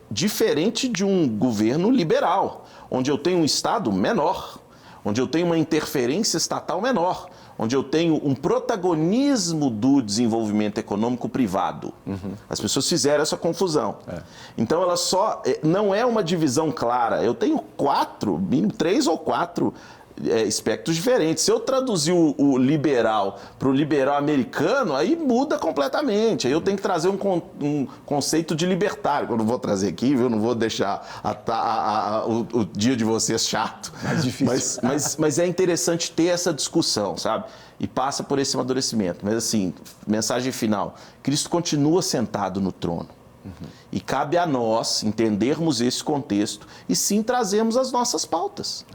diferente de um governo liberal, onde eu tenho um Estado menor, onde eu tenho uma interferência estatal menor, onde eu tenho um protagonismo do desenvolvimento econômico privado. As pessoas fizeram essa confusão. Então, ela não é uma divisão clara. Eu tenho 3 ou 4 espectros diferentes. Se eu traduzir o liberal para o liberal americano, aí muda completamente. Aí eu tenho que trazer um conceito de libertário, que eu não vou trazer aqui, viu? Não vou deixar o dia de vocês chato. Mais difícil. Mas é interessante ter essa discussão, sabe? E passa por esse amadurecimento. Mas assim, mensagem final. Cristo continua sentado no trono. E cabe a nós entendermos esse contexto e sim trazermos as nossas pautas.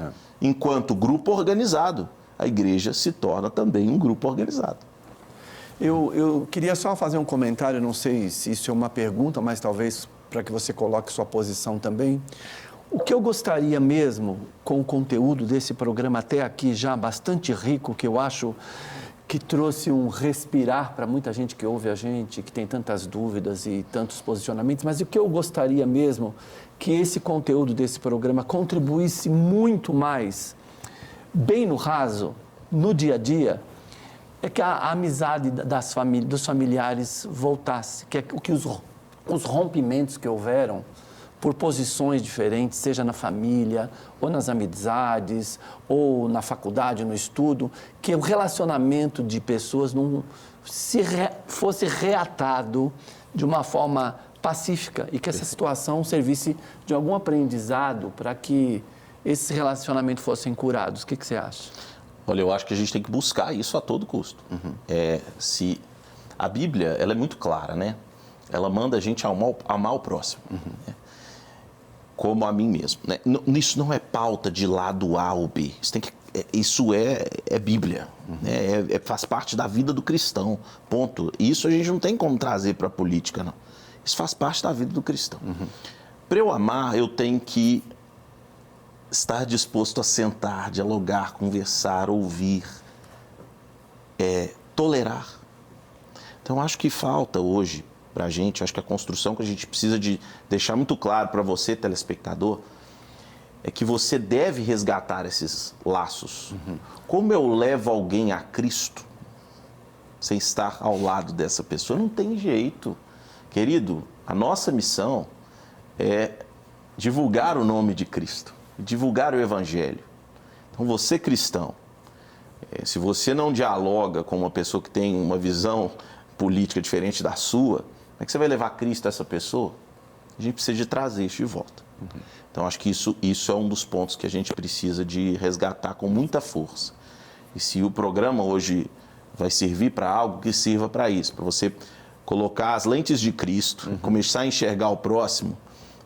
Enquanto grupo organizado, a igreja se torna também um grupo organizado. Eu queria só fazer um comentário, não sei se isso é uma pergunta, mas talvez para que você coloque sua posição também. O que eu gostaria mesmo, com o conteúdo desse programa até aqui já bastante rico, que eu acho que trouxe um respirar para muita gente que ouve a gente, que tem tantas dúvidas e tantos posicionamentos, mas o que eu gostaria mesmo que esse conteúdo desse programa contribuísse muito mais, bem no raso, no dia a dia, é que a amizade dos familiares voltasse, que os rompimentos que houveram por posições diferentes, seja na família, ou nas amizades, ou na faculdade, no estudo, que o relacionamento de pessoas não fosse reatado de uma forma pacífica e que essa situação servisse de algum aprendizado para que esses relacionamentos fossem curados. O que você acha? Olha, eu acho que a gente tem que buscar isso a todo custo. Se a Bíblia, ela é muito clara, né? Ela manda a gente amar o próximo. Como a mim mesmo. Né? Isso não é pauta de lado A ou B. Isso é Bíblia. Né? Faz parte da vida do cristão. Ponto. Isso a gente não tem como trazer para a política, não. Isso faz parte da vida do cristão. Para eu amar, eu tenho que estar disposto a sentar, dialogar, conversar, ouvir, tolerar. Então, acho que falta hoje para a gente, acho que a construção que a gente precisa de deixar muito claro para você, telespectador, é que você deve resgatar esses laços. Como eu levo alguém a Cristo sem estar ao lado dessa pessoa? Não tem jeito. Querido, a nossa missão é divulgar o nome de Cristo, divulgar o Evangelho. Então, você cristão, se você não dialoga com uma pessoa que tem uma visão política diferente da sua, como é que você vai levar Cristo a essa pessoa? A gente precisa de trazer isso de volta. Então, acho que isso é um dos pontos que a gente precisa de resgatar com muita força. E se o programa hoje vai servir para algo, que sirva para isso, para você colocar as lentes de Cristo, começar a enxergar o próximo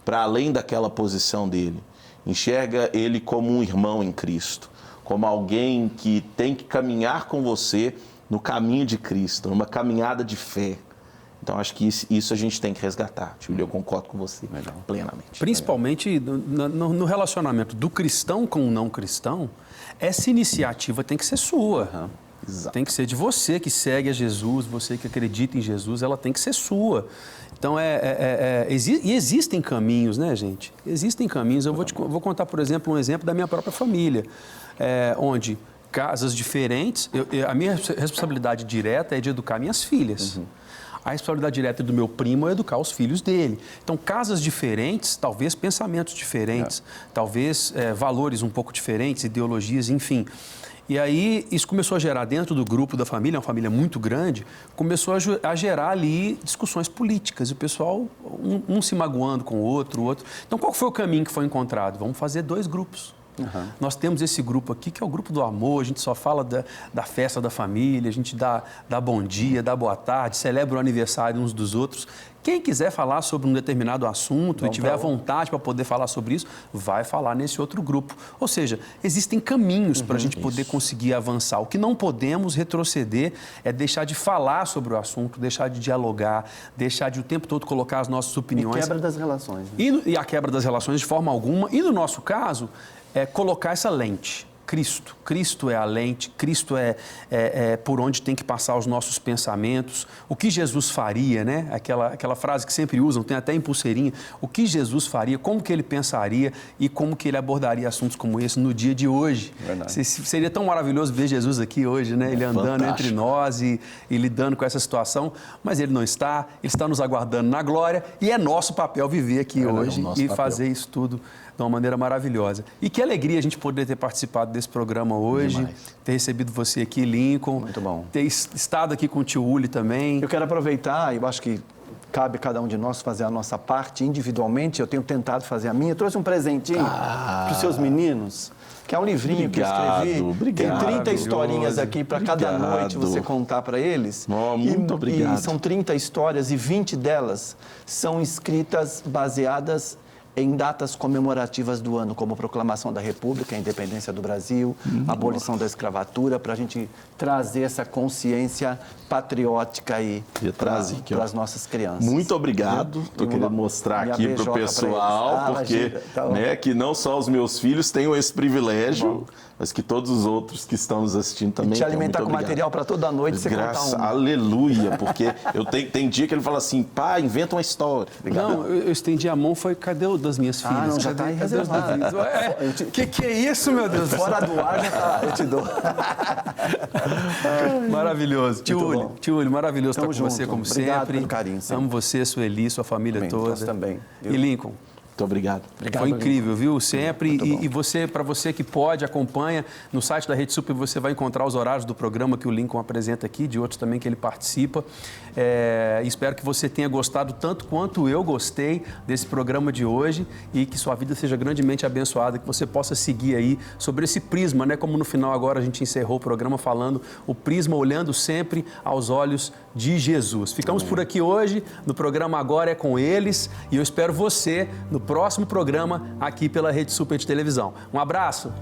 para além daquela posição dele. Enxerga ele como um irmão em Cristo, como alguém que tem que caminhar com você no caminho de Cristo, numa caminhada de fé. Então, acho que isso a gente tem que resgatar. Júlio, eu concordo com você plenamente. Principalmente no relacionamento do cristão com o não cristão, essa iniciativa tem que ser sua. Tem que ser de você que segue a Jesus, você que acredita em Jesus, ela tem que ser sua. Então, existem caminhos, né, gente? Existem caminhos. Eu vou contar, por exemplo, um exemplo da minha própria família, onde casas diferentes, a minha responsabilidade direta é de educar minhas filhas. A responsabilidade direta do meu primo é educar os filhos dele. Então, casas diferentes, talvez pensamentos diferentes, talvez valores um pouco diferentes, ideologias, enfim. E aí, isso começou a gerar dentro do grupo da família, uma família muito grande, começou a gerar ali discussões políticas. E o pessoal, um se magoando com o outro. Então, qual foi o caminho que foi encontrado? Vamos fazer 2 grupos. Nós temos esse grupo aqui, que é o grupo do amor, a gente só fala da festa da família, a gente dá bom dia, dá boa tarde, celebra o aniversário uns dos outros. Quem quiser falar sobre um determinado assunto e tiver vontade para poder falar sobre isso, vai falar nesse outro grupo. Ou seja, existem caminhos para a gente poder conseguir avançar. O que não podemos retroceder é deixar de falar sobre o assunto, deixar de dialogar, deixar de o tempo todo colocar as nossas opiniões. E quebra das relações. Né? E a quebra das relações de forma alguma. E no nosso caso, colocar essa lente Cristo. Cristo é a lente, Cristo é por onde tem que passar os nossos pensamentos. O que Jesus faria, né? Aquela frase que sempre usam, tem até em pulseirinha. O que Jesus faria, como que ele pensaria e como que ele abordaria assuntos como esse no dia de hoje. Seria tão maravilhoso ver Jesus aqui hoje, né? Ele andando entre nós e lidando com essa situação, mas ele não está, ele está nos aguardando na glória e é nosso papel viver aqui hoje e fazer isso tudo de uma maneira maravilhosa. E que alegria a gente poder ter participado desse programa hoje, ter recebido você aqui, Lincoln. Muito bom. Ter estado aqui com o tio Uli também. Eu quero aproveitar, eu acho que cabe cada um de nós fazer a nossa parte individualmente. Eu tenho tentado fazer a minha. Eu trouxe um presentinho para os seus meninos, que é um livrinho que eu escrevi. Obrigado. Tem 30 historinhas aqui para cada noite você contar para eles. Muito obrigado. E são 30 histórias e 20 delas são escritas baseadas em datas comemorativas do ano, como a proclamação da República, a independência do Brasil, a abolição da escravatura, para a gente trazer essa consciência patriótica aí para as nossas crianças. Muito obrigado. Estou querendo mostrar aqui para o pessoal, porque que não só os meus filhos tenham esse privilégio, mas que todos os outros que estão nos assistindo também. E te alimentar com material para toda a noite, você contar um. Aleluia, porque tem dia que ele fala assim, pá, inventa uma história. Não, eu estendi a mão, foi, cadê o das minhas filhas? Não, já está aí reservado. Que é isso, meu Deus? Fora do ar, já tá, eu te dou. Maravilhoso. Tio Uli, maravilhoso estar com você, como Obrigado sempre. Pelo carinho, sempre. Amo você, Sueli, sua família toda. Nós também. E Lincoln? Muito obrigado. Foi incrível, viu? Sempre. E você, para você que pode, acompanha no site da Rede Super, você vai encontrar os horários do programa que o Lincoln apresenta aqui, de outros também que ele participa. Espero que você tenha gostado tanto quanto eu gostei desse programa de hoje e que sua vida seja grandemente abençoada, que você possa seguir aí sobre esse prisma, né? Como no final agora a gente encerrou o programa falando o prisma olhando sempre aos olhos de Jesus. Ficamos por aqui hoje, no programa Agora é com Eles, e eu espero você no próximo programa aqui pela Rede Super de Televisão. Um abraço!